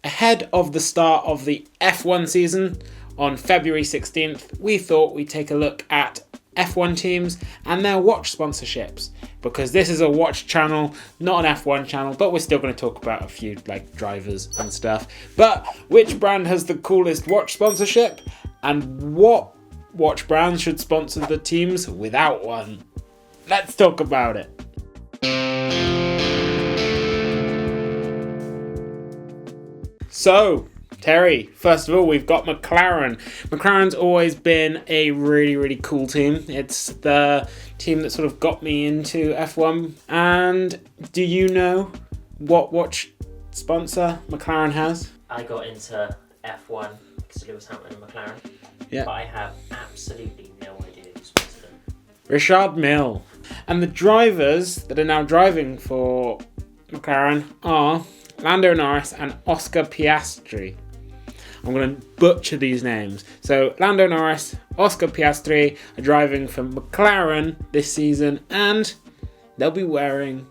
ahead of the start of the F1 season on February 16th, we thought we'd take a look at F1 teams and their watch sponsorships, because this is a watch channel, not an F1 channel, but we're still going to talk about a few like drivers and stuff. But which brand has the coolest watch sponsorship, and what watch brands should sponsor the teams without one? Let's talk about it. So, Terry, first of all, we've got McLaren. McLaren's always been a really, really cool team. It's the team that sort of got me into F1. And do you know what watch sponsor McLaren has? I got into F1 because of Lewis Hamilton and McLaren. Yeah. But I have absolutely no idea who sponsored them. Richard Mille. And the drivers that are now driving for McLaren are Lando Norris and Oscar Piastri. I'm going to butcher these names. So Lando Norris, Oscar Piastri are driving for McLaren this season, and they'll be wearing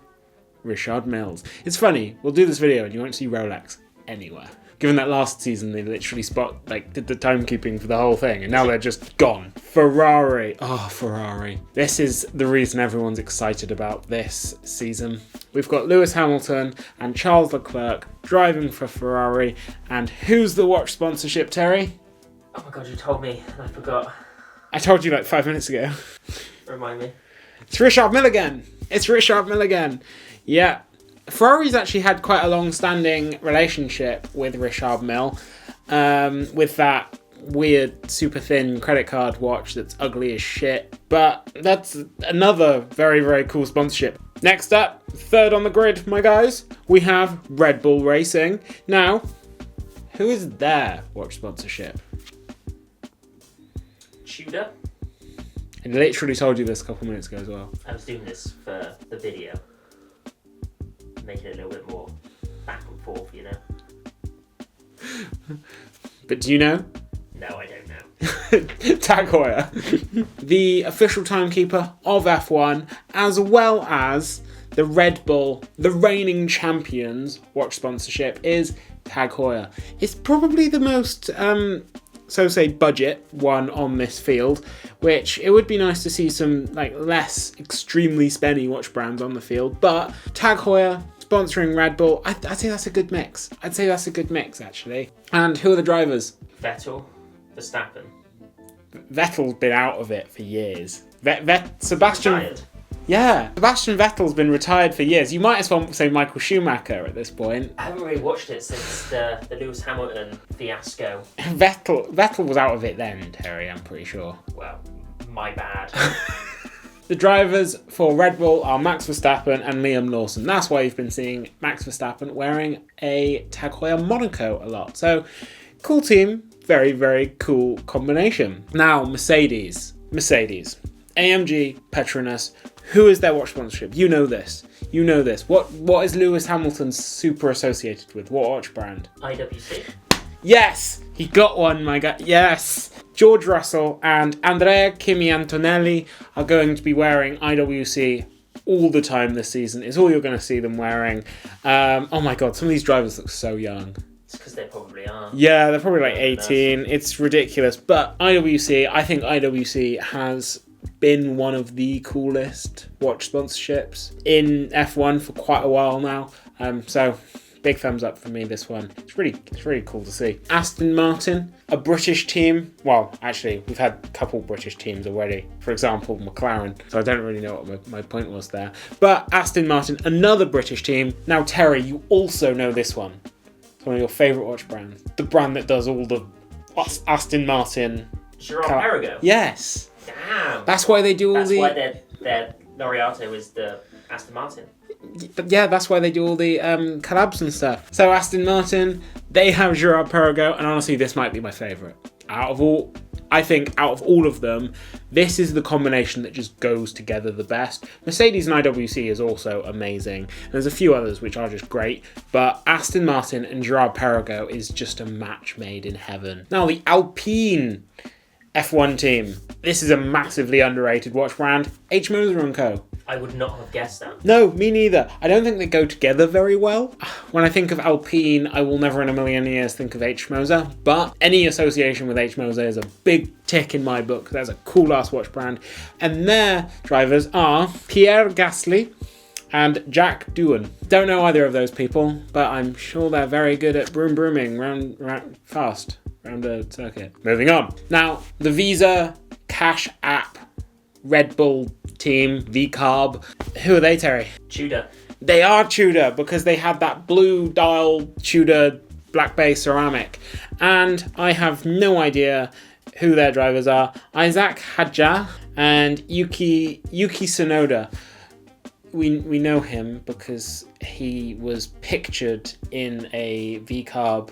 Richard Mille's. It's funny, we'll do this video and you won't see Rolex anywhere. Given that last season they literally did the timekeeping for the whole thing, and now they're just gone. Ferrari. Oh, Ferrari. This is the reason everyone's excited about this season. We've got Lewis Hamilton and Charles Leclerc driving for Ferrari. And who's the watch sponsorship, Terry? Oh my god, you told me and I forgot. I told you like 5 minutes ago. Remind me. It's Richard Mille again. It's Richard Mille again. Yeah. Ferrari's actually had quite a long-standing relationship with Richard Mille, with that weird, super thin credit card watch that's ugly as shit. But that's another very, very cool sponsorship. Next up, third on the grid, my guys, we have Red Bull Racing. Now, who is their watch sponsorship? Tudor? I literally told you this a couple minutes ago as well. I was doing this for the video. Making it a little bit more back and forth, you know. But do you know? No, I don't know. Tag Heuer, the official timekeeper of F1, as well as the Red Bull, the reigning champions watch sponsorship, is Tag Heuer. It's probably the most budget one on this field, which it would be nice to see some like less extremely spenny watch brands on the field, but Tag Heuer sponsoring Red Bull, I'd say that's a good mix. I'd say that's a good mix, actually. And who are the drivers? Vettel, Verstappen. Vettel's been out of it for years. Sebastian... Retired. Yeah, Sebastian Vettel's been retired for years. You might as well say Michael Schumacher at this point. I haven't really watched it since the Lewis Hamilton fiasco. Vettel was out of it then, Terry, I'm pretty sure. Well, my bad. The drivers for Red Bull are Max Verstappen and Liam Lawson. That's why you've been seeing Max Verstappen wearing a Tag Heuer Monaco a lot. So, cool team, very, very cool combination. Now, Mercedes. AMG, Petronas. Who is their watch sponsorship? You know this. What is Lewis Hamilton super associated with? What watch brand? IWC. Yes! He got one, my guy. Yes! George Russell and Andrea Kimi Antonelli are going to be wearing IWC all the time this season. It's all you're going to see them wearing. Oh my god, some of these drivers look so young. It's because they probably are. Yeah, they're probably like 18. It's ridiculous. But I think IWC has been one of the coolest watch sponsorships in F1 for quite a while now. So big thumbs up for me, this one. It's really cool to see. Aston Martin, a British team. Well, actually, we've had a couple British teams already. For example, McLaren. So I don't really know what my point was there. But Aston Martin, another British team. Now, Terry, you also know this one. It's one of your favourite watch brands. The brand that does all the Aston Martin. Girard-Perregaux? Yes. Damn. That's why they do all That's why their Laureato is the Aston Martin. But yeah, that's why they do all the collabs and stuff. So Aston Martin, they have Girard-Perregaux, and honestly, this might be my favourite. Out of all of them, this is the combination that just goes together the best. Mercedes and IWC is also amazing. There's a few others which are just great, but Aston Martin and Girard-Perregaux is just a match made in heaven. Now, the Alpine F1 team. This is a massively underrated watch brand. H. Moser and Co. I would not have guessed that. No, me neither. I don't think they go together very well. When I think of Alpine, I will never in a million years think of H. Moser, but any association with H. Moser is a big tick in my book. That's a cool-ass watch brand. And their drivers are Pierre Gasly and Jack Doohan. Don't know either of those people, but I'm sure they're very good at brooming round fast around the circuit. Moving on. Now, the Visa Cash App Red Bull team, VCarb. Who are they, Terry? Tudor. They are Tudor because they had that blue dial Tudor black bay ceramic. And I have no idea who their drivers are. Isaac Hadja and Yuki Tsunoda. We know him because he was pictured in a VCarb.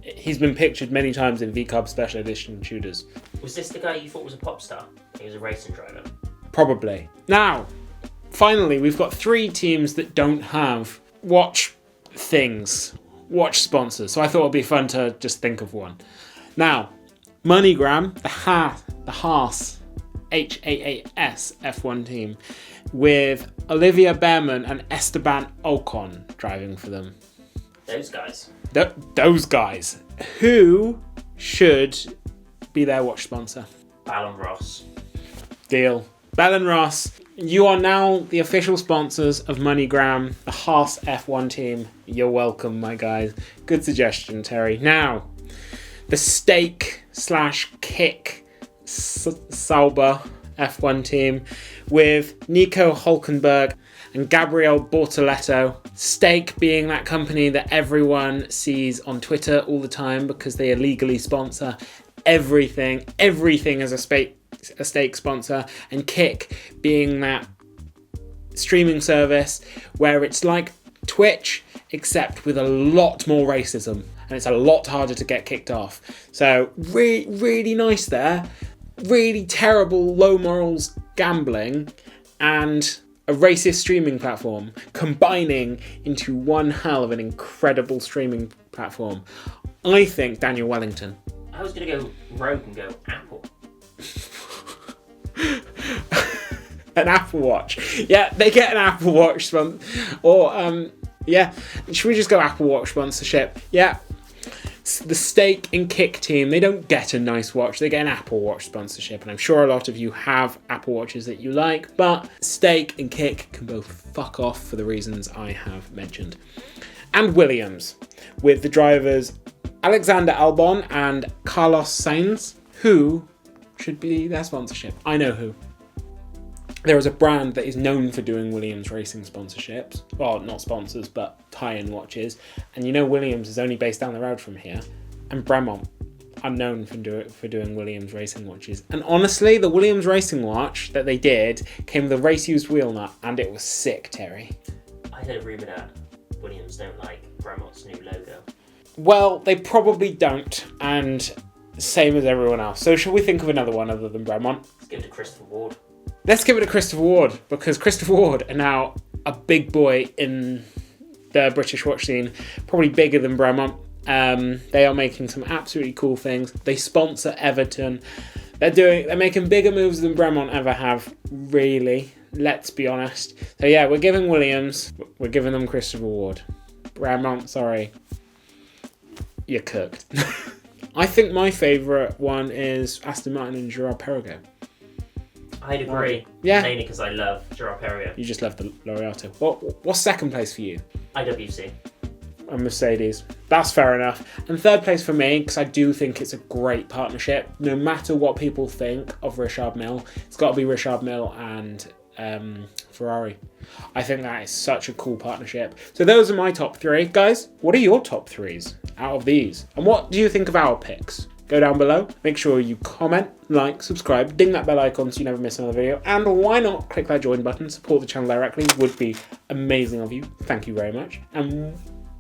He's been pictured many times in VCarb Special Edition Tudors. Was this the guy you thought was a pop star? He was a racing driver. Probably. Now, finally, we've got 3 teams that don't have watch things, watch sponsors. So I thought it'd be fun to just think of one. Now, MoneyGram, the Haas, HAAS F1 team, with Olivia Bearman and Esteban Ocon driving for them. Those guys. Those guys. Who should be their watch sponsor? Ballon Ross. Deal. Bell and Ross, you are now the official sponsors of MoneyGram, the Haas F1 team. You're welcome, my guys. Good suggestion, Terry. Now, the Stake/Kick Sauber F1 team with Nico Hülkenberg and Gabriel Bortoleto. Stake being that company that everyone sees on Twitter all the time because they illegally sponsor everything as a stake sponsor, and Kick being that streaming service where it's like Twitch except with a lot more racism and it's a lot harder to get kicked off. So really nice there. Really terrible low morals gambling and a racist streaming platform combining into one hell of an incredible streaming platform. I think Daniel Wellington. I was going to go rogue and go Apple. An Apple Watch. Yeah, they get an Apple Watch or yeah, should we just go Apple Watch sponsorship? Yeah. The Stake and Kick team, they don't get a nice watch, they get an Apple Watch sponsorship, and I'm sure a lot of you have Apple Watches that you like, but Stake and Kick can both fuck off for the reasons I have mentioned. And Williams, with the drivers Alexander Albon and Carlos Sainz, who should be their sponsorship. I know who. There is a brand that is known for doing Williams racing sponsorships. Well, not sponsors, but tie-in watches. And you know Williams is only based down the road from here. And Bremont are known for doing Williams racing watches. And honestly, the Williams racing watch that they did came with a race-used wheel nut, and it was sick, Terry. I heard a rumour that Williams don't like Bremont's new logo. Well, they probably don't, and same as everyone else. So should we think of another one other than Bremont? Let's give it to Christopher Ward. Let's give it to Christopher Ward, because Christopher Ward are now a big boy in the British watch scene, probably bigger than Bremont. They are making some absolutely cool things. They sponsor Everton. They're making bigger moves than Bremont ever have, really. Let's be honest. So yeah, we're giving Williams, we're giving them Christopher Ward. Bremont, sorry. You're cooked. I think my favourite one is Aston Martin and Girard-Perregaux. I'd agree. Yeah. Mainly because I love Girard-Perregaux. You just love the Laureato. What's second place for you? IWC. And Mercedes. That's fair enough. And third place for me, because I do think it's a great partnership. No matter what people think of Richard Mille, it's got to be Richard Mille and Ferrari. I think that is such a cool partnership. So those are my top 3. Guys, what are your top 3s out of these? And what do you think of our picks? Go down below, make sure you comment, like, subscribe, ding that bell icon so you never miss another video, and why not click that join button, support the channel directly, would be amazing of you. Thank you very much. And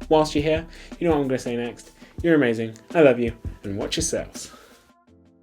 whilst you're here, you know what I'm going to say next. You're amazing, I love you, and watch yourselves.